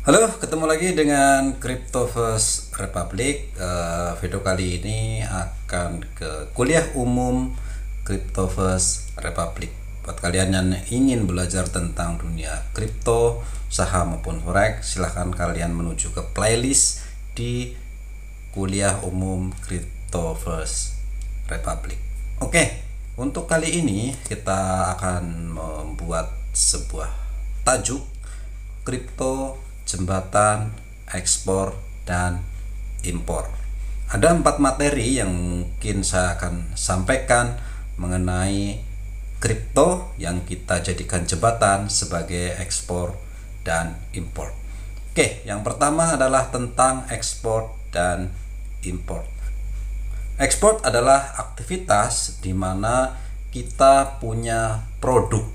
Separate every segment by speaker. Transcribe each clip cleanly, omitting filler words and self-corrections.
Speaker 1: Halo, ketemu lagi dengan Cryptoverse Republic. Video kali ini akan ke kuliah umum Cryptoverse Republic. Buat kalian yang ingin belajar tentang dunia kripto, saham maupun forex, silahkan kalian menuju ke playlist di kuliah umum Cryptoverse Republic. Oke, untuk kali ini kita akan membuat sebuah tajuk kripto, jembatan, ekspor, dan impor. Ada 4 materi yang mungkin saya akan sampaikan mengenai kripto yang kita jadikan jembatan sebagai ekspor dan impor. Oke, yang pertama adalah tentang ekspor dan impor. Ekspor adalah aktivitas di mana kita punya produk,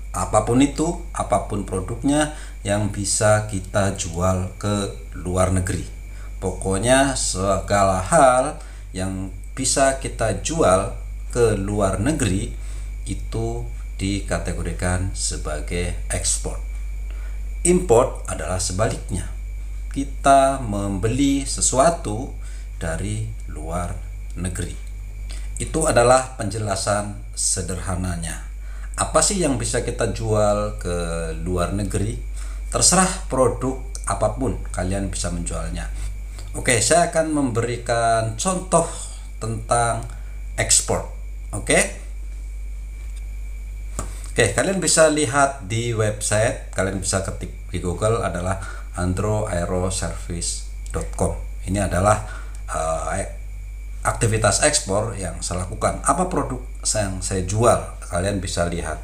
Speaker 1: apapun itu, apapun produknya, yang bisa kita jual ke luar negeri. Pokoknya segala hal yang bisa kita jual ke luar negeri itu dikategorikan sebagai ekspor. Import adalah sebaliknya. Kita membeli sesuatu dari luar negeri. Itu adalah penjelasan sederhananya. Apa sih yang bisa kita jual ke luar negeri? Terserah produk apapun kalian bisa menjualnya. Oke, saya akan memberikan contoh tentang ekspor. Oke, kalian bisa lihat di website, kalian bisa ketik di Google adalah androaeroservice.com. Ini adalah aktivitas ekspor yang saya lakukan. Apa produk yang saya jual? Kalian bisa lihat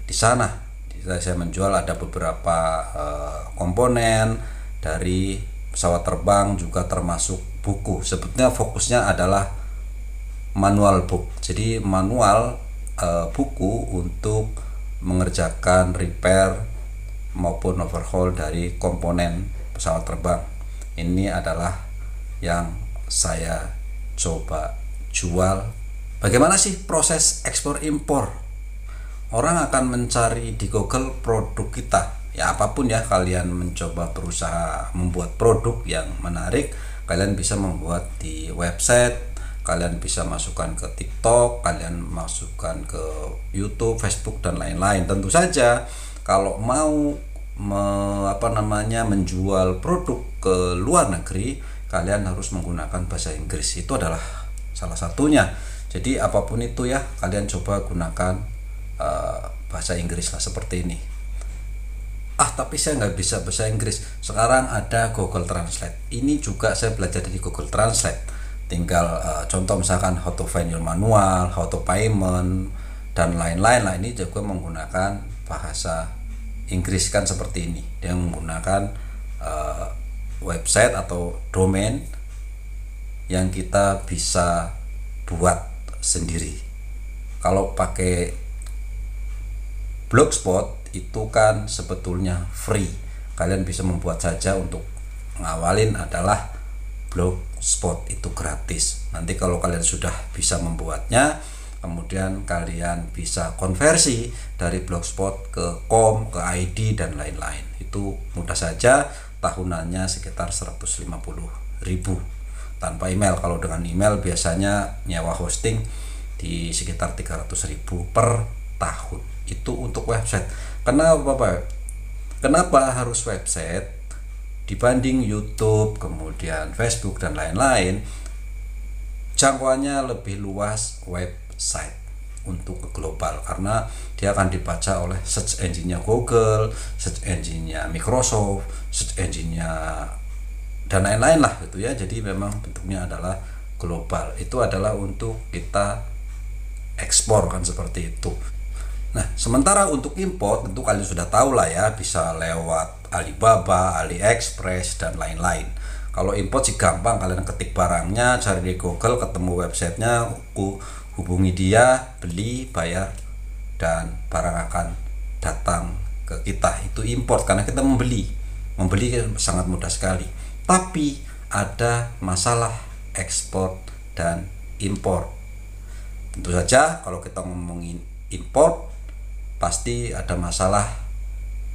Speaker 1: di sana. Saya menjual ada beberapa komponen dari pesawat terbang, juga termasuk buku. Sebetulnya fokusnya adalah manual book. Jadi manual buku untuk mengerjakan repair maupun overhaul dari komponen pesawat terbang. Ini adalah yang saya coba jual. Bagaimana sih proses ekspor impor? Orang akan mencari di Google produk kita, ya apapun ya, kalian mencoba berusaha membuat produk yang menarik, kalian bisa membuat di website, kalian bisa masukkan ke TikTok, kalian masukkan ke YouTube, Facebook, dan lain-lain. Tentu saja kalau mau menjual produk ke luar negeri, kalian harus menggunakan bahasa Inggris. Itu adalah salah satunya. Jadi apapun itu ya, kalian coba gunakan bahasa Inggris lah, seperti ini. Tapi saya nggak bisa bahasa Inggris. Sekarang ada Google Translate. Ini juga saya belajar dari Google Translate. Tinggal contoh misalkan how to find your manual, how to payment, dan lain-lain lah. Ini juga menggunakan bahasa Inggris kan, seperti ini. Dia menggunakan website atau domain yang kita bisa buat sendiri. Kalau pakai Blogspot itu kan sebetulnya free. Kalian bisa membuat saja. Untuk ngawalin adalah Blogspot, itu gratis. Nanti kalau kalian sudah bisa membuatnya, kemudian kalian bisa konversi dari Blogspot ke com, ke ID, dan lain-lain. Itu mudah saja. Tahunannya sekitar 150.000 tanpa email. Kalau dengan email biasanya nyewa hosting di sekitar 300.000 per tahun. Itu untuk website. Kenapa harus website dibanding YouTube, kemudian Facebook, dan lain-lain? Jangkauannya lebih luas website untuk ke global, karena dia akan dibaca oleh search engine-nya Google, search engine-nya Microsoft, search engine-nya dan lain-lain lah gitu ya. Jadi memang bentuknya adalah global. Itu adalah untuk kita ekspor kan, seperti itu. Nah, sementara untuk import tentu kalian sudah tahu lah ya, bisa lewat Alibaba, AliExpress, dan lain-lain. Kalau import sih gampang, kalian ketik barangnya, cari di Google, ketemu websitenya, hubungi dia, beli, bayar, dan barang akan datang ke kita. Itu import karena kita membeli sangat mudah sekali. Tapi ada masalah ekspor dan impor. Tentu saja kalau kita ngomongin import, pasti ada masalah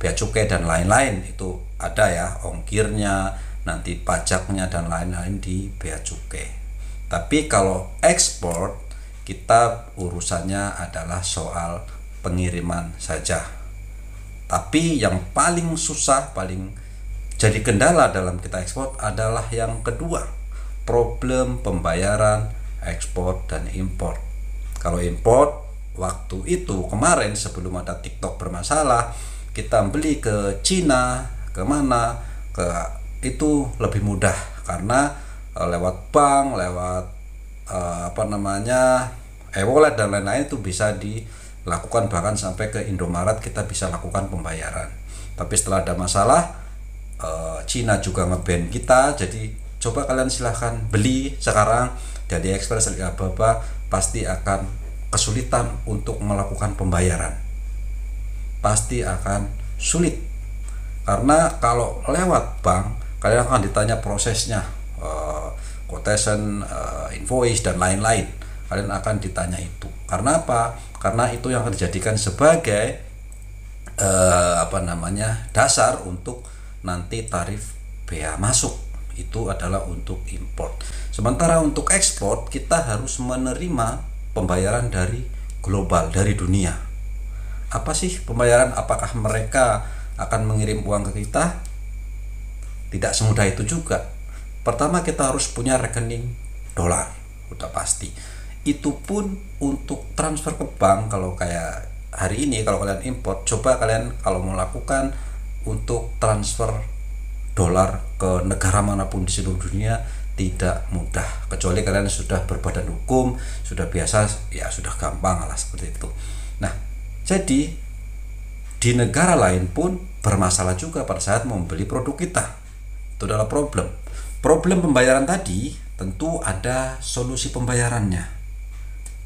Speaker 1: bea cukai dan lain-lain. Itu ada ya ongkirnya, nanti pajaknya dan lain-lain di bea cukai. Tapi kalau ekspor kita urusannya adalah soal pengiriman saja. Tapi yang paling susah, paling jadi kendala dalam kita ekspor adalah yang kedua, problem pembayaran ekspor dan impor. Kalau impor, waktu itu kemarin sebelum ada TikTok bermasalah, kita beli ke Cina, kemana, itu lebih mudah karena lewat bank, lewat e-wallet dan lain-lain itu bisa dilakukan, bahkan sampai ke Indomaret kita bisa lakukan pembayaran. Tapi setelah ada masalah, Cina juga nge-ban kita, jadi coba kalian silahkan beli sekarang dari Express Alibaba, pasti akan kesulitan untuk melakukan pembayaran, pasti akan sulit karena kalau lewat bank kalian akan ditanya prosesnya, quotation, invoice dan lain-lain, kalian akan ditanya itu. Karena apa? Karena itu yang akan dijadikan sebagai dasar untuk nanti tarif bea masuk, itu adalah untuk import. Sementara untuk ekspor kita harus menerima pembayaran dari global, dari dunia. Apa sih pembayaran? Apakah mereka akan mengirim uang ke kita? Tidak semudah itu juga. Pertama kita harus punya rekening dolar, udah pasti. Itu pun untuk transfer ke bank. Kalau kayak hari ini kalau kalian import, coba kalian kalau mau lakukan untuk transfer dolar ke negara manapun di seluruh dunia tidak mudah, kecuali kalian sudah berbadan hukum, sudah biasa, ya sudah gampang lah seperti itu. Nah, jadi di negara lain pun bermasalah juga pada saat membeli produk kita. Itu adalah problem pembayaran tadi. Tentu ada solusi pembayarannya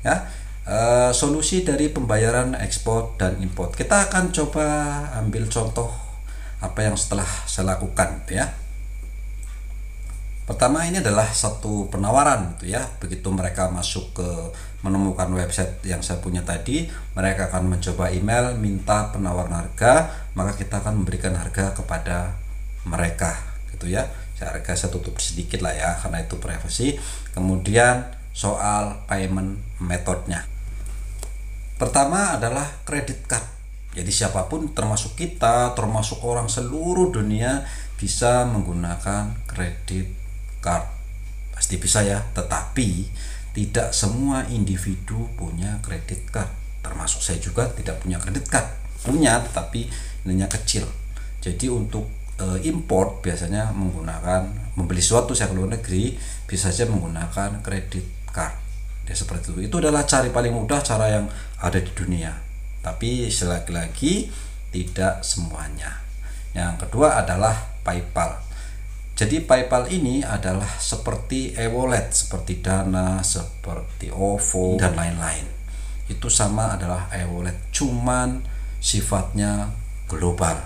Speaker 1: ya. Solusi dari pembayaran ekspor dan import, kita akan coba ambil contoh apa yang setelah saya lakukan ya. Pertama, ini adalah satu penawaran gitu ya. Begitu mereka masuk ke menemukan website yang saya punya tadi, mereka akan mencoba email minta penawaran harga, maka kita akan memberikan harga kepada mereka gitu ya. Harga saya tutup sedikit lah ya karena itu privasi. Kemudian soal payment metodenya, pertama adalah credit card. Jadi siapapun termasuk kita, termasuk orang seluruh dunia bisa menggunakan credit card. Pasti bisa ya, tetapi tidak semua individu punya credit card. Termasuk saya juga tidak punya credit card. Punya tetapi nilainya kecil. Jadi untuk import biasanya membeli sesuatu saya ke luar negeri bisa saja menggunakan credit card. Ya seperti itu. Itu adalah cara paling mudah, cara yang ada di dunia. Tapi lagi-lagi tidak semuanya. Yang kedua adalah PayPal. Jadi PayPal ini adalah seperti e-wallet, seperti Dana, seperti OVO dan lain-lain. Itu sama adalah e-wallet, cuman sifatnya global.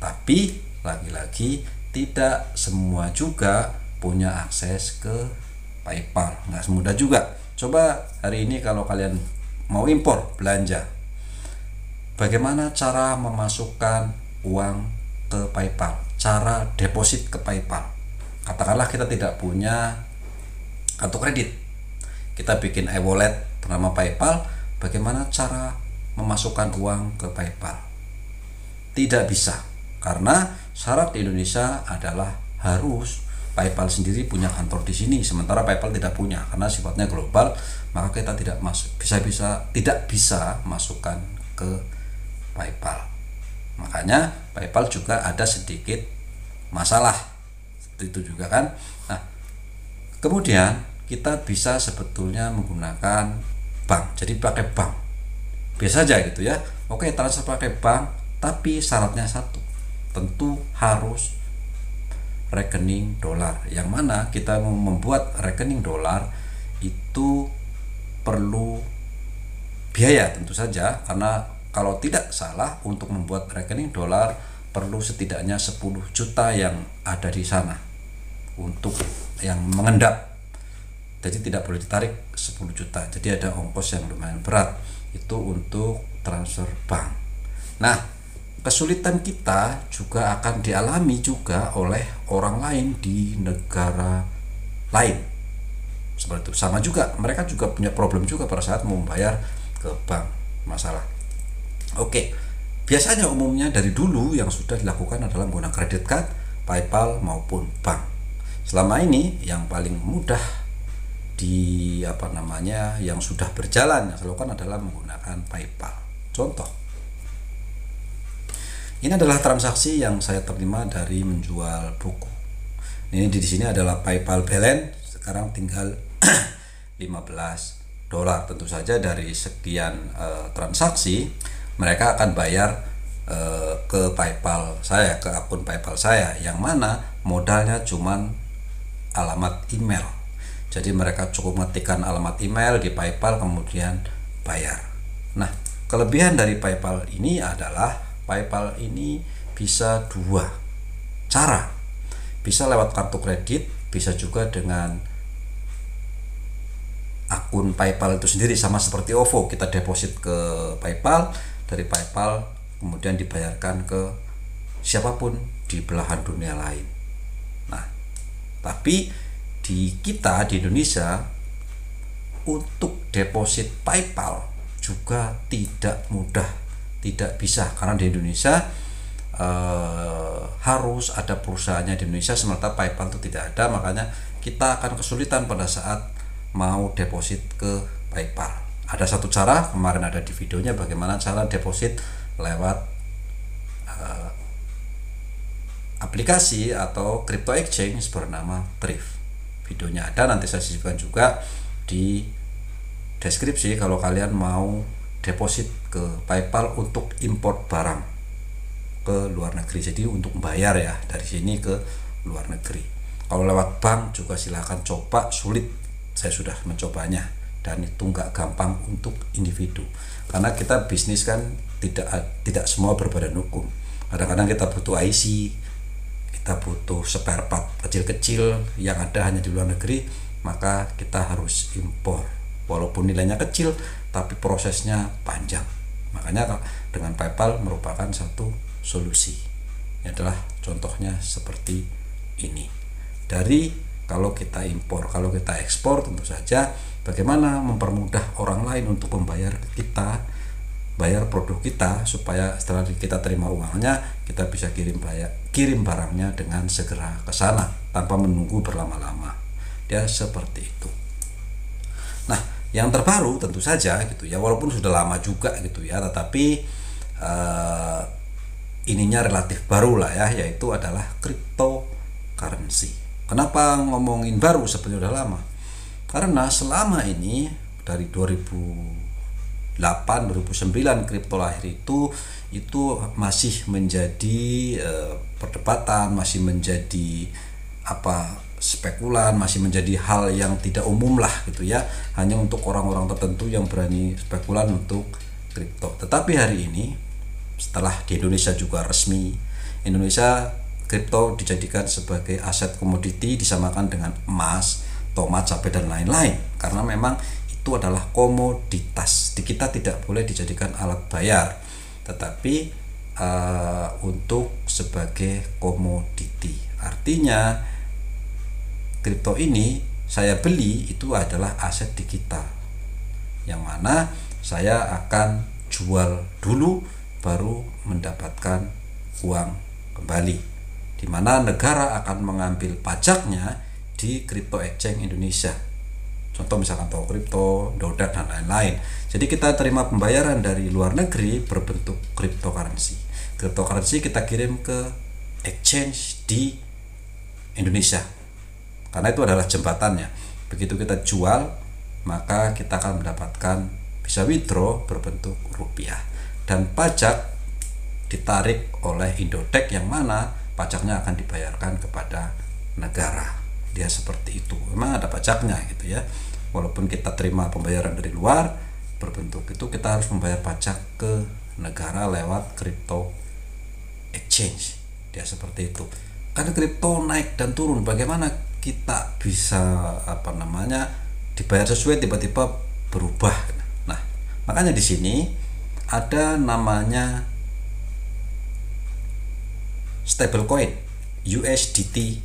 Speaker 1: Tapi lagi-lagi tidak semua juga punya akses ke PayPal, nggak semudah juga. Coba hari ini kalau kalian mau impor belanja, bagaimana cara memasukkan uang ke PayPal, cara deposit ke PayPal. Katakanlah kita tidak punya kartu kredit, kita bikin e-wallet bernama PayPal, bagaimana cara memasukkan uang ke PayPal? Tidak bisa, karena syarat di Indonesia adalah harus PayPal sendiri punya kantor di sini, sementara PayPal tidak punya karena sifatnya global, maka kita tidak bisa masukkan ke PayPal. Makanya PayPal juga ada sedikit masalah seperti itu juga kan. Nah, kemudian kita bisa sebetulnya menggunakan bank. Jadi pakai bank biasa aja gitu ya. Oke, transfer pakai bank, tapi syaratnya satu, tentu harus rekening dolar. Yang mana kita mau membuat rekening dolar itu perlu biaya tentu saja, karena kalau tidak salah untuk membuat rekening dolar perlu setidaknya 10 juta yang ada di sana untuk yang mengendap. Jadi tidak boleh ditarik 10 juta. Jadi ada ongkos yang lumayan berat itu untuk transfer bank. Nah, kesulitan kita juga akan dialami juga oleh orang lain di negara lain. Seperti itu. Sama juga, mereka juga punya problem juga pada saat mau membayar ke bank masalah. Oke, biasanya umumnya dari dulu yang sudah dilakukan adalah menggunakan kredit card, PayPal maupun bank. Selama ini yang paling mudah yang sudah berjalan yang saya lakukan adalah menggunakan PayPal. Contoh, ini adalah transaksi yang saya terima dari menjual buku. Ini di sini adalah PayPal balance sekarang tinggal $15. Tentu saja dari sekian transaksi mereka akan bayar ke PayPal saya, ke akun PayPal saya, yang mana modalnya cuman alamat email. Jadi mereka cukup mengetikkan alamat email di PayPal kemudian bayar. Nah, kelebihan dari PayPal ini adalah PayPal ini bisa dua cara. Bisa lewat kartu kredit, bisa juga dengan akun PayPal itu sendiri, sama seperti OVO, kita deposit ke PayPal, dari PayPal kemudian dibayarkan ke siapapun di belahan dunia lain. Nah, tapi di Indonesia untuk deposit PayPal juga tidak mudah, tidak bisa, karena di Indonesia harus ada perusahaannya di Indonesia, sementara PayPal itu tidak ada. Makanya kita akan kesulitan pada saat mau deposit ke PayPal. Ada satu cara, kemarin ada di videonya bagaimana cara deposit lewat aplikasi atau crypto exchange bernama Thrift. Videonya ada, nanti saya sisipkan juga di deskripsi kalau kalian mau deposit ke PayPal untuk import barang ke luar negeri. Jadi untuk membayar ya dari sini ke luar negeri. Kalau lewat bank juga silahkan coba, sulit, saya sudah mencobanya dan itu nggak gampang untuk individu, karena kita bisnis kan tidak semua berbadan hukum. Kadang-kadang kita butuh IC, kita butuh spare part kecil-kecil yang ada hanya di luar negeri, maka kita harus impor. Walaupun nilainya kecil, tapi prosesnya panjang. Makanya dengan PayPal merupakan satu solusi. Ini adalah contohnya seperti ini. Dari kalau kita impor, kalau kita ekspor, tentu saja bagaimana mempermudah orang lain untuk membayar kita, bayar produk kita, supaya setelah kita terima uangnya kita bisa kirim barangnya dengan segera ke sana tanpa menunggu berlama-lama. Dia seperti itu. Nah, yang terbaru tentu saja gitu ya, walaupun sudah lama juga gitu ya, tetapi ininya relatif baru lah ya, yaitu adalah cryptocurrency. Kenapa ngomongin baru sebenarnya udah lama? Karena selama ini dari 2008 2009 kripto lahir itu masih menjadi perdebatan, masih menjadi spekulan, masih menjadi hal yang tidak umum lah gitu ya, hanya untuk orang-orang tertentu yang berani spekulan untuk kripto. Tetapi hari ini setelah di Indonesia juga resmi, Indonesia kripto dijadikan sebagai aset komoditi, disamakan dengan emas, tomat, cabai dan lain-lain, karena memang itu adalah komoditas. Di kita tidak boleh dijadikan alat bayar, tetapi untuk sebagai komoditi. Artinya kripto ini saya beli itu adalah aset digital, yang mana saya akan jual dulu baru mendapatkan uang kembali, di mana negara akan mengambil pajaknya di crypto exchange Indonesia. Contoh misalkan Toko Kripto, Dodat dan lain-lain. Jadi kita terima pembayaran dari luar negeri berbentuk cryptocurrency. Cryptocurrency kita kirim ke exchange di Indonesia, karena itu adalah jembatannya. Begitu kita jual, maka kita akan mendapatkan, bisa withdraw berbentuk rupiah, dan pajak ditarik oleh Indodex, yang mana pajaknya akan dibayarkan kepada negara. Dia seperti itu, memang ada pajaknya gitu ya. Walaupun kita terima pembayaran dari luar berbentuk itu, kita harus membayar pajak ke negara lewat crypto exchange. Dia seperti itu. Karena kripto naik dan turun, bagaimana kita bisa dibayar sesuai, tiba-tiba berubah. Nah, makanya di sini ada namanya stablecoin, USDT,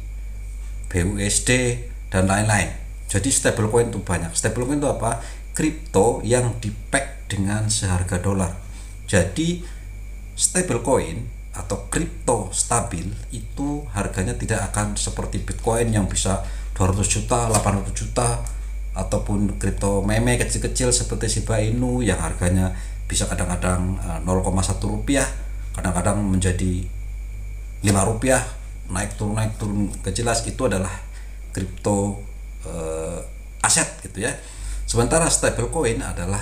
Speaker 1: BUSD, dan lain-lain. Jadi stablecoin itu banyak. Stablecoin itu apa? Kripto yang di-peg dengan seharga dolar. Jadi stablecoin atau kripto stabil itu harganya tidak akan seperti Bitcoin yang bisa 200 juta, 800 juta, ataupun kripto meme kecil-kecil seperti Shiba Inu yang harganya bisa kadang-kadang 0,1 rupiah, kadang-kadang menjadi 5 rupiah, naik turun kejelas. Itu adalah kripto aset gitu ya. Sementara stablecoin adalah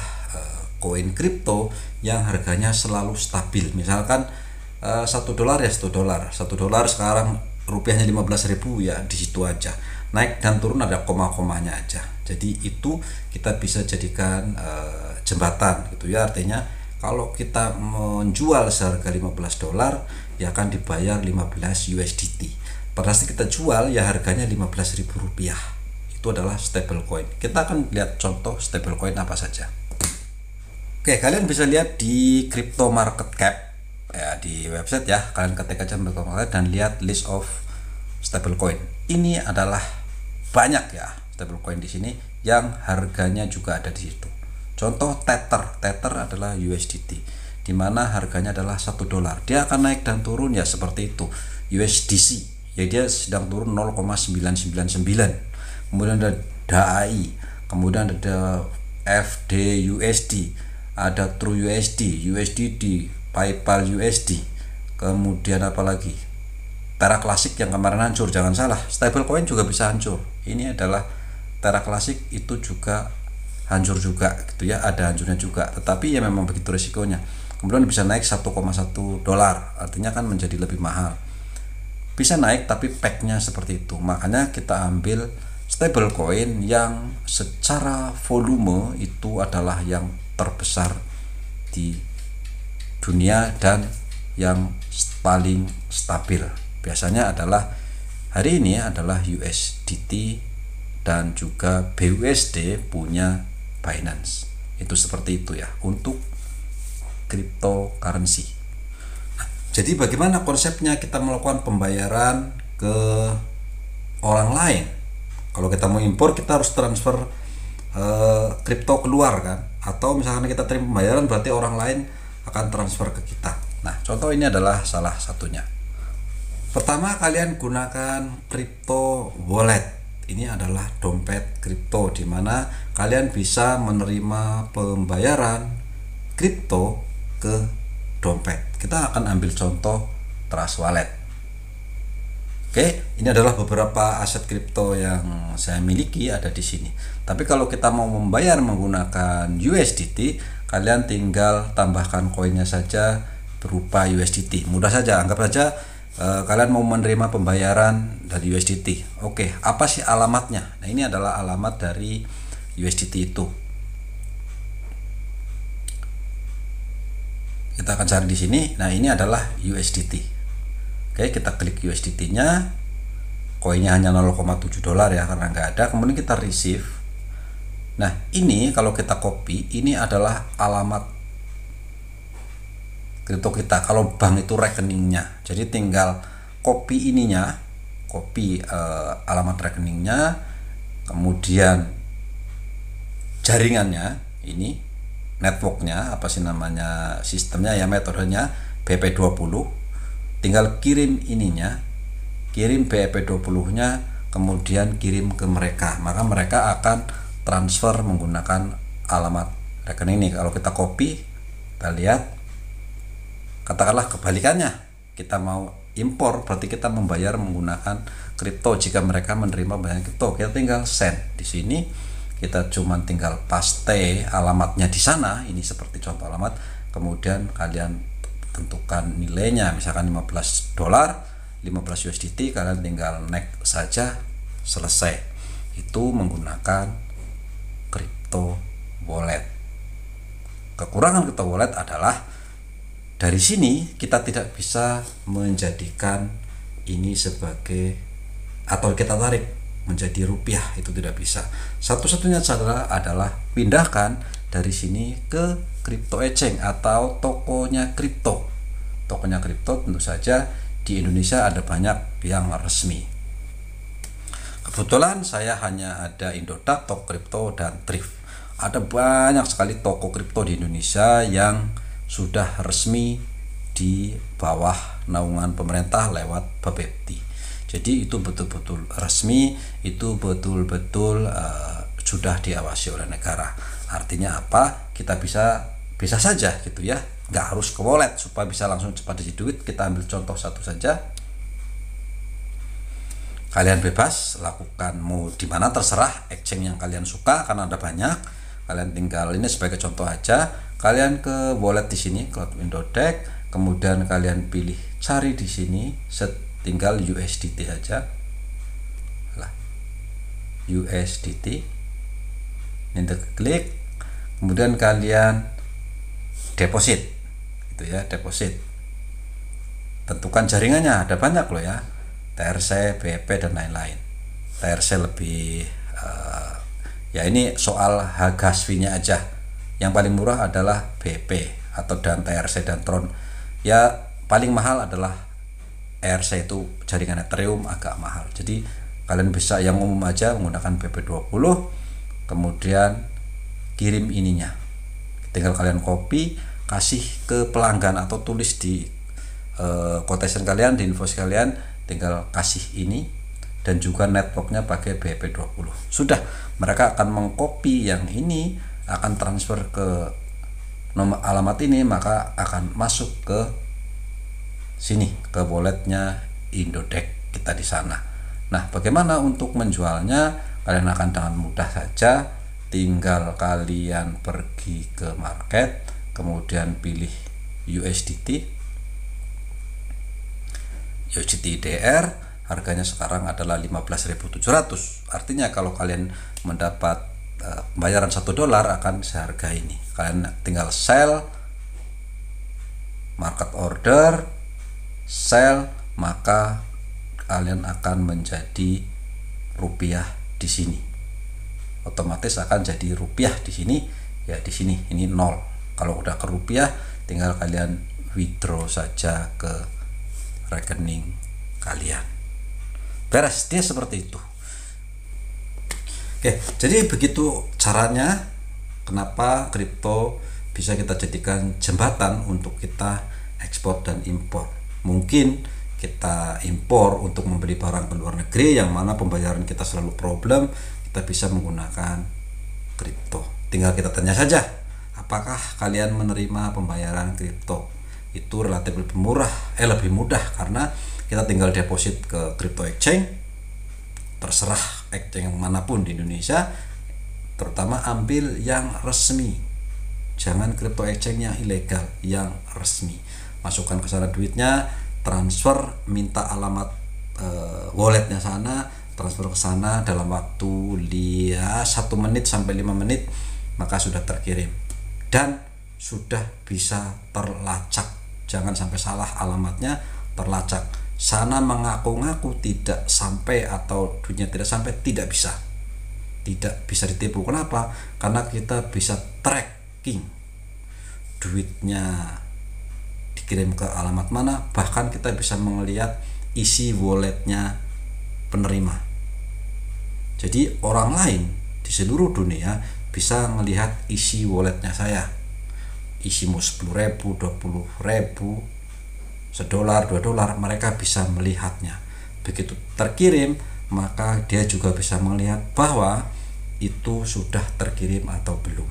Speaker 1: koin kripto yang harganya selalu stabil. Misalkan $1 ya $1 sekarang rupiahnya 15.000 ya, di situ aja. Naik dan turun ada koma-komanya aja. Jadi itu kita bisa jadikan jembatan gitu ya. Artinya kalau kita menjual seharga $15 ya akan dibayar 15 USDT. Pada saat kita jual ya harganya 15.000 rupiah. Itu adalah stablecoin. Kita akan lihat contoh stablecoin apa saja. Oke, kalian bisa lihat di crypto market cap ya, di website ya. Kalian ketik aja crypto market dan lihat list of stablecoin. Ini adalah banyak ya stablecoin di sini yang harganya juga ada di situ. Contoh Tether adalah USDT, di mana harganya adalah $1. Dia akan naik dan turun ya seperti itu. USDC ya, dia sedang turun 0,999. Kemudian ada DAI, kemudian ada FDUSD, ada TrueUSD, USDT, PayPal USD, kemudian apa lagi? Terra Classic yang kemarin hancur. Jangan salah, stablecoin juga bisa hancur. Ini adalah Terra Classic, itu juga hancur juga gitu ya, ada hancurnya juga. Tetapi ya memang begitu risikonya. Kemudian bisa naik $1,1, artinya kan menjadi lebih mahal. Bisa naik tapi peg-nya seperti itu. Makanya kita ambil stablecoin yang secara volume itu adalah yang terbesar di dunia dan yang paling stabil. Biasanya adalah hari ini adalah USDT dan juga BUSD punya Binance. Itu seperti itu ya untuk cryptocurrency. Jadi bagaimana konsepnya kita melakukan pembayaran ke orang lain? Kalau kita mau impor kita harus transfer kripto keluar kan, atau misalkan kita terima pembayaran berarti orang lain akan transfer ke kita. Nah, contoh ini adalah salah satunya. Pertama, kalian gunakan crypto wallet. Ini adalah dompet kripto di mana kalian bisa menerima pembayaran kripto ke dompet. Kita akan ambil contoh Trust Wallet. Oke, ini adalah beberapa aset kripto yang saya miliki ada di sini. Tapi kalau kita mau membayar menggunakan USDT, kalian tinggal tambahkan koinnya saja berupa USDT. Mudah saja, anggap saja kalian mau menerima pembayaran dari USDT. Oke, apa sih alamatnya? Nah, ini adalah alamat dari USDT itu. Kita akan cari di sini. Nah, ini adalah USDT. Oke, kita klik USDT-nya. Koinnya hanya $0,7 ya karena nggak ada. Kemudian kita receive. Nah, ini kalau kita copy, ini adalah alamat kripto kita. Kalau bank itu rekeningnya. Jadi tinggal copy ininya, copy alamat rekeningnya, kemudian jaringannya, ini networknya, apa sih namanya, sistemnya ya, metodenya BEP20. Tinggal kirim ininya, kirim BEP20 nya, kemudian kirim ke mereka, maka mereka akan transfer menggunakan alamat rekening ini. Kalau kita copy, kita lihat, katakanlah kebalikannya, kita mau impor berarti kita membayar menggunakan kripto. Jika mereka menerima bayaran kripto, kita tinggal send. Di sini kita cuma tinggal paste alamatnya di sana. Ini seperti contoh alamat, kemudian kalian tentukan nilainya, misalkan $15, 15 USDT, kalian tinggal next saja, selesai. Itu menggunakan crypto wallet. Kekurangan crypto wallet adalah dari sini kita tidak bisa menjadikan ini sebagai, atau kita tarik menjadi rupiah, itu tidak bisa. Satu-satunya cara adalah pindahkan dari sini ke crypto exchange atau tokonya kripto. Tokonya kripto tentu saja di Indonesia ada banyak yang resmi. Kebetulan saya hanya ada Indodax, Tokcrypto, dan Thrift. Ada banyak sekali toko kripto di Indonesia yang sudah resmi di bawah naungan pemerintah lewat Bapepti. Jadi itu betul-betul resmi, itu betul-betul sudah diawasi oleh negara. Artinya apa? Kita bisa saja gitu ya, nggak harus ke wallet supaya bisa langsung cepat isi duit. Kita ambil contoh satu saja. Kalian bebas lakukan mau di mana terserah exchange yang kalian suka karena ada banyak. Kalian tinggal, ini sebagai contoh aja, kalian ke wallet di sini, Cloud Indodex, kemudian kalian pilih cari di sini, tinggal USDT aja, lah USDT, ini klik, kemudian kalian deposit, gitu ya, deposit. Tentukan jaringannya, ada banyak loh ya, TRC, BP dan lain-lain. TRC lebih ya ini soal harga fee-nya aja. Yang paling murah adalah BP atau dan TRC dan Tron. Ya paling mahal adalah ERC, itu jaringan Ethereum agak mahal. Jadi kalian bisa yang umum aja menggunakan BP20, kemudian kirim ininya. Tinggal kalian copy, kasih ke pelanggan atau tulis di quotation kalian, di invoice kalian, tinggal kasih ini, dan juga networknya pakai BP20. Sudah, mereka akan mengcopy yang ini, akan transfer ke nomor alamat ini, maka akan masuk ke sini, ke walletnya Indodex kita di sana. Nah, bagaimana untuk menjualnya? Kalian akan dengan mudah saja, tinggal kalian pergi ke market, kemudian pilih USDT DR. Harganya sekarang adalah 15.700. Artinya kalau kalian mendapat pembayaran $1 akan seharga ini. Kalian tinggal sell, market order, sell, maka kalian akan menjadi rupiah di sini. Otomatis akan jadi rupiah di sini, ya di sini ini 0. Kalau udah ke rupiah, tinggal kalian withdraw saja ke rekening kalian. Beres, dia seperti itu. Oke, jadi begitu caranya kenapa kripto bisa kita jadikan jembatan untuk kita ekspor dan impor. Mungkin kita impor untuk membeli barang ke luar negeri yang mana pembayaran kita selalu problem, kita bisa menggunakan kripto. Tinggal kita tanya saja, apakah kalian menerima pembayaran kripto? Itu relatif lebih murah, lebih mudah karena kita tinggal deposit ke crypto exchange, terserah exchange manapun di Indonesia, terutama ambil yang resmi, jangan crypto exchange yang ilegal, yang resmi. Masukkan ke sana duitnya, transfer, minta alamat walletnya sana, transfer ke sana dalam waktu 1 menit sampai 5 menit, maka sudah terkirim dan sudah bisa terlacak. Jangan sampai salah alamatnya, terlacak. Sana mengaku-ngaku tidak sampai atau duitnya tidak sampai, tidak bisa ditipu. Kenapa? Karena kita bisa tracking duitnya dikirim ke alamat mana, bahkan kita bisa melihat isi walletnya penerima. Jadi orang lain di seluruh dunia bisa melihat isi walletnya saya, isi mau 10.000, 20.000, $1, $2, mereka bisa melihatnya. Begitu terkirim, maka dia juga bisa melihat bahwa itu sudah terkirim atau belum.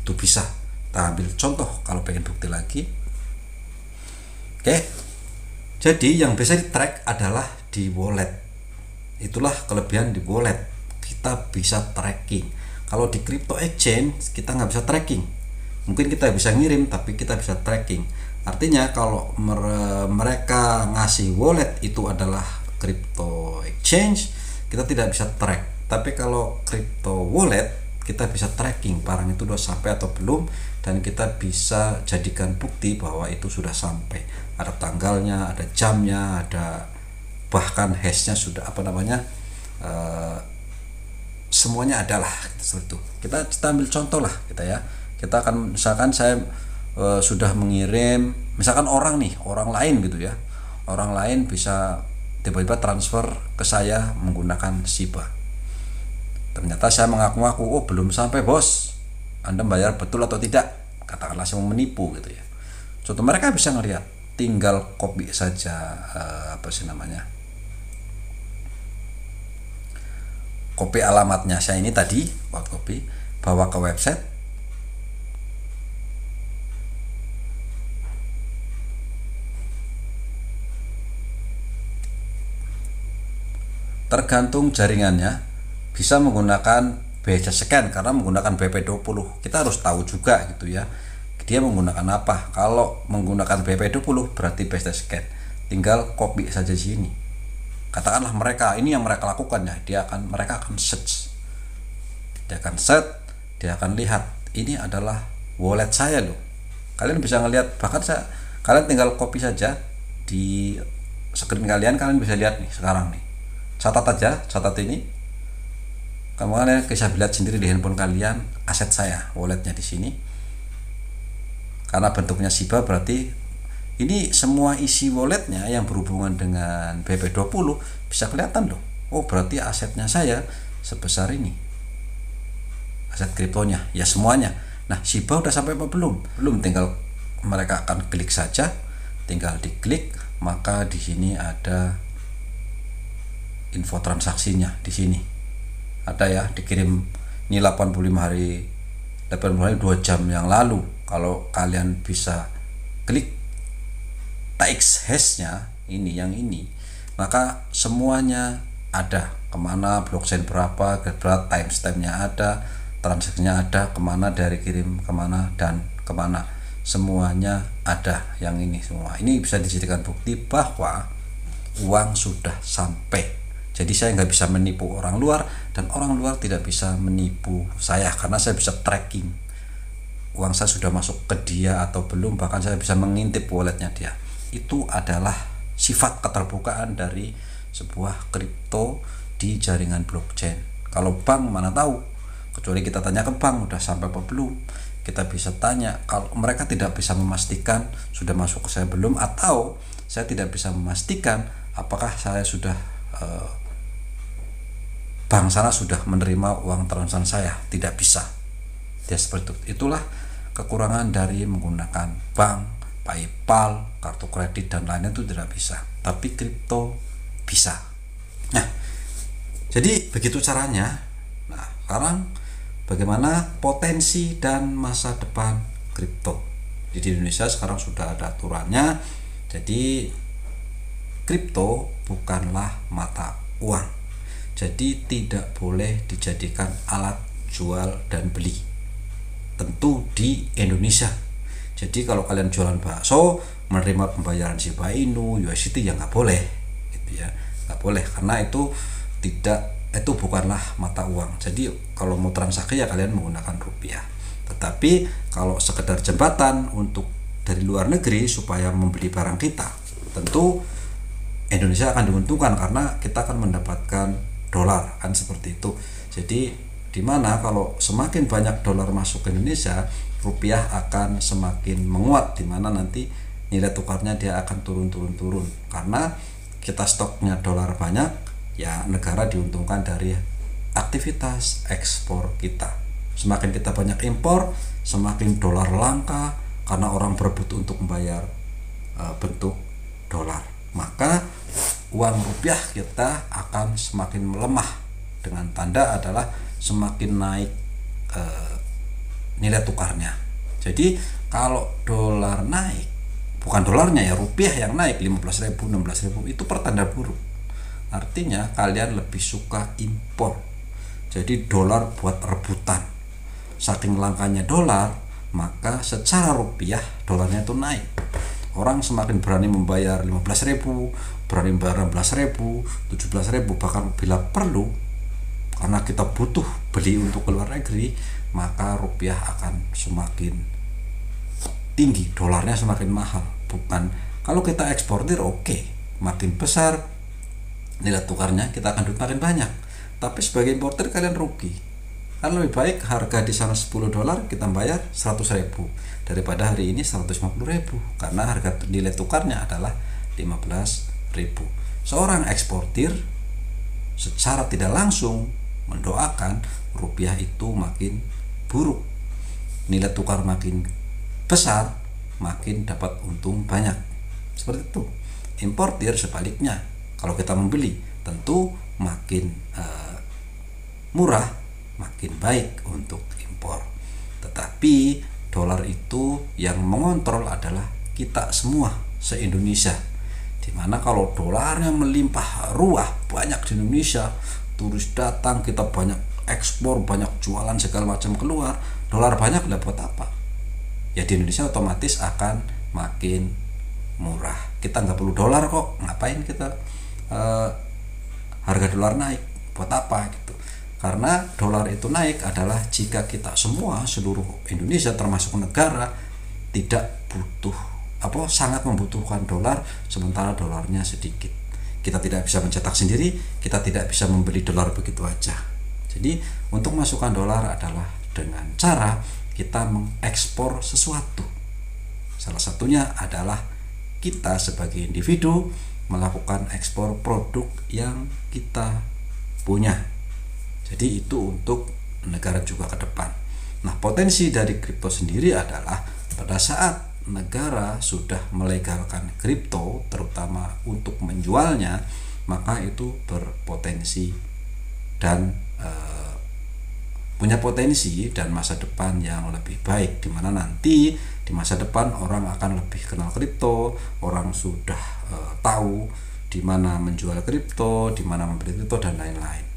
Speaker 1: Itu bisa. Kita ambil contoh kalau pengen bukti lagi. Oke. Jadi yang bisa di-track adalah di wallet. Itulah kelebihan di wallet. Kita bisa tracking. Kalau di crypto exchange kita nggak bisa tracking. Mungkin kita bisa ngirim, tapi kita bisa tracking. Artinya kalau mereka ngasih wallet itu adalah crypto exchange, kita tidak bisa track. Tapi kalau crypto wallet, kita bisa tracking barang itu sudah sampai atau belum, dan kita bisa jadikan bukti bahwa itu sudah sampai. Ada tanggalnya, ada jamnya, ada bahkan hashnya sudah semuanya adalah seperti itu. Kita ambil contoh lah ya. Kita akan misalkan saya sudah mengirim, misalkan orang lain gitu ya, orang lain bisa tiba-tiba transfer ke saya menggunakan Shiba. Ternyata saya mengaku-ngaku, oh belum sampai bos, Anda bayar betul atau tidak, katakanlah saya mau menipu gitu ya. Contoh, mereka bisa ngelihat, tinggal copy saja copy alamatnya saya ini tadi, copy, bawa ke website, tergantung jaringannya, bisa menggunakan base scan karena menggunakan BP20. Kita harus tahu juga gitu ya, dia menggunakan apa. Kalau menggunakan BP20 berarti base scan, tinggal copy saja di sini. Katakanlah mereka, ini yang mereka lakukan ya, mereka akan search, dia akan lihat ini adalah wallet saya loh. Kalian bisa ngelihat, bahkan kalian tinggal copy saja di screen kalian bisa lihat nih sekarang nih. Catat ini. Kalian bisa lihat sendiri di handphone kalian aset saya, walletnya di sini. Karena bentuknya Shiba berarti ini semua isi walletnya yang berhubungan dengan BP20 bisa kelihatan loh. Oh berarti asetnya saya sebesar ini, aset kriptonya ya semuanya. Nah Shiba udah sampai apa belum? Belum, tinggal mereka akan klik saja, tinggal diklik, maka di sini ada info transaksinya. Di sini ada ya, dikirim ini 85 hari 2 jam yang lalu. Kalau kalian bisa klik TX hash-nya yang ini, maka semuanya ada, kemana blockchain berapa, timestamp-nya ada, transaksinya ada, kemana dari kirim kemana dan kemana, semuanya ada yang ini semua. Ini bisa dijadikan bukti bahwa uang sudah sampai. Jadi saya nggak bisa menipu orang luar dan orang luar tidak bisa menipu saya karena saya bisa tracking uang saya sudah masuk ke dia atau belum, bahkan saya bisa mengintip walletnya dia. Itu adalah sifat keterbukaan dari sebuah kripto di jaringan blockchain. Kalau bank mana tahu, kecuali kita tanya ke bank udah sampai apa belum, kita bisa tanya. Kalau mereka tidak bisa memastikan sudah masuk ke saya belum, atau saya tidak bisa memastikan apakah saya sudah bank sana sudah menerima uang transaksi saya, tidak bisa ya, seperti itu. Itulah kekurangan dari menggunakan bank, PayPal, kartu kredit dan lainnya, itu tidak bisa, tapi kripto bisa. Nah jadi begitu caranya. Nah sekarang bagaimana potensi dan masa depan kripto di Indonesia? Sekarang sudah ada aturannya. Jadi kripto bukanlah mata uang, jadi tidak boleh dijadikan alat jual dan beli, tentu di Indonesia. Jadi kalau kalian jualan bakso menerima pembayaran Shiba Inu, USDT ya nggak boleh gitu ya, nggak boleh, karena itu bukanlah mata uang. Jadi kalau mau transaksi ya kalian menggunakan rupiah. Tetapi kalau sekedar jembatan untuk dari luar negeri supaya membeli barang kita, tentu Indonesia akan diuntungkan karena kita akan mendapatkan dolar, kan seperti itu. Jadi dimana kalau semakin banyak dolar masuk ke Indonesia, rupiah akan semakin menguat, dimana nanti nilai tukarnya dia akan turun karena kita stoknya dolar banyak ya, negara diuntungkan dari aktivitas ekspor kita. Semakin kita banyak impor, semakin dolar langka karena orang berebut untuk membayar bentuk dolar, maka uang rupiah kita akan semakin melemah, dengan tanda adalah semakin naik nilai tukarnya. Jadi kalau dolar naik, bukan dolarnya ya, rupiah yang naik 15.000, 16.000, itu pertanda buruk. Artinya kalian lebih suka impor. Jadi dolar buat rebutan. Saking langkanya dolar, maka secara rupiah dolarnya itu naik. Orang semakin berani membayar 15.000, berani membayar 16.000, 17.000, bahkan bila perlu karena kita butuh beli untuk keluar negeri, maka rupiah akan semakin tinggi, dolarnya semakin mahal. Bukan kalau kita eksportir, oke, makin besar nilai tukarnya, kita akan duit makin banyak. Tapi sebagai importer kalian rugi. Kan lebih baik harga di sana $10 kita bayar 100.000 daripada hari ini 150.000, karena harga nilai tukarnya adalah 15.000. Seorang eksportir secara tidak langsung mendoakan rupiah itu makin buruk, nilai tukar makin besar, makin dapat untung banyak. Seperti itu. Importir sebaliknya, kalau kita membeli tentu makin murah, makin baik untuk impor. Tetapi dolar itu yang mengontrol adalah kita semua se-Indonesia. Dimana kalau dolarnya melimpah ruah banyak di Indonesia, turis datang, kita banyak ekspor, banyak jualan segala macam keluar, dolar banyak, lah buat apa? Ya di Indonesia otomatis akan makin murah. Kita nggak perlu dolar kok, ngapain kita harga dolar naik, buat apa gitu? Karena dolar itu naik adalah jika kita semua, seluruh Indonesia termasuk negara, tidak butuh sangat membutuhkan dolar, sementara dolarnya sedikit. Kita tidak bisa mencetak sendiri, kita tidak bisa membeli dolar begitu aja. Jadi untuk masukkan dolar adalah dengan cara kita mengekspor sesuatu. Salah satunya adalah kita sebagai individu melakukan ekspor produk yang kita punya. Jadi itu untuk negara juga ke depan. Nah, potensi dari kripto sendiri adalah pada saat negara sudah melegalkan kripto, terutama untuk menjualnya, maka itu berpotensi dan punya potensi dan masa depan yang lebih baik, di mana nanti di masa depan orang akan lebih kenal kripto, orang sudah tahu di mana menjual kripto, di mana membeli kripto dan lain-lain.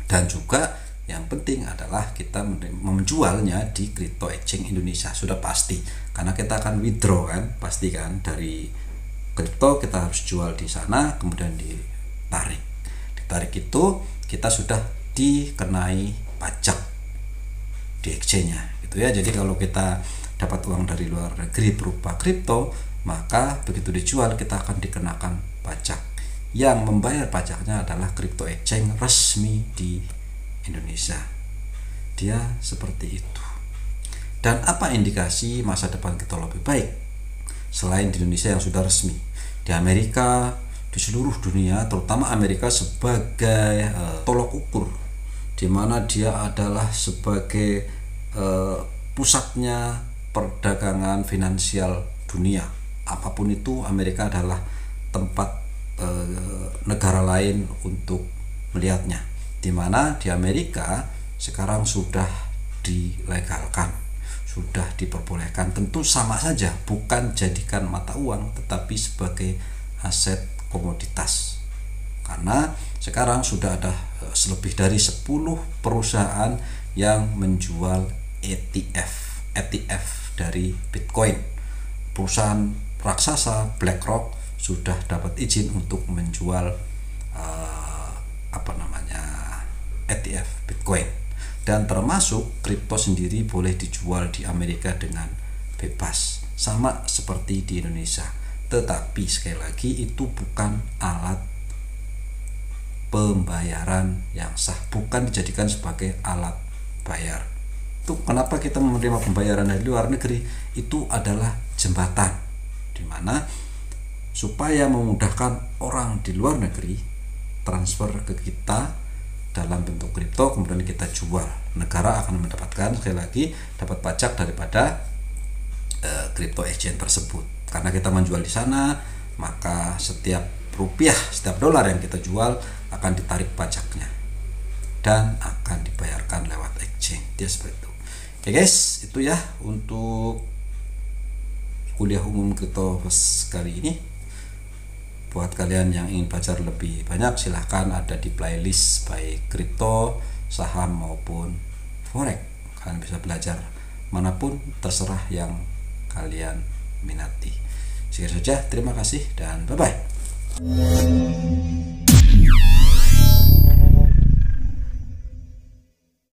Speaker 1: Dan juga yang penting adalah kita menjualnya di Crypto Exchange Indonesia, sudah pasti, karena kita akan withdraw kan, pasti kan, dari kripto kita harus jual di sana, kemudian ditarik itu kita sudah dikenai pajak di exchange-nya gitu ya. Jadi kalau kita dapat uang dari luar negeri berupa kripto, maka begitu dijual kita akan dikenakan pajak. Yang membayar pajaknya adalah Crypto Exchange resmi di Indonesia. Dia seperti itu. Dan apa indikasi masa depan kita lebih baik selain di Indonesia yang sudah resmi? Di Amerika, di seluruh dunia, terutama Amerika sebagai tolok ukur, di mana dia adalah sebagai pusatnya perdagangan finansial dunia. Apapun itu, Amerika adalah tempat negara lain untuk melihatnya. Di mana di Amerika sekarang sudah dilegalkan, sudah diperbolehkan, tentu sama saja, bukan jadikan mata uang tetapi sebagai aset komoditas. Karena sekarang sudah ada lebih dari 10 perusahaan yang menjual ETF dari Bitcoin. Perusahaan raksasa BlackRock sudah dapat izin untuk menjual ETF Bitcoin, dan termasuk kripto sendiri boleh dijual di Amerika dengan bebas, sama seperti di Indonesia. Tetapi sekali lagi itu bukan alat pembayaran yang sah, bukan dijadikan sebagai alat bayar. Itu kenapa kita menerima pembayaran dari luar negeri, itu adalah jembatan, dimana supaya memudahkan orang di luar negeri transfer ke kita dalam bentuk kripto, kemudian kita jual. Negara akan mendapatkan, sekali lagi, dapat pajak daripada kripto exchange tersebut. Karena kita menjual di sana, maka setiap rupiah, setiap dolar yang kita jual akan ditarik pajaknya dan akan dibayarkan lewat exchange. Dia seperti itu. Oke guys, itu ya untuk kuliah umum kripto kali ini. Buat kalian yang ingin belajar lebih banyak, silahkan ada di playlist baik kripto, saham maupun forex. Kalian bisa belajar manapun, terserah yang kalian minati. Sekian saja, terima kasih dan bye bye.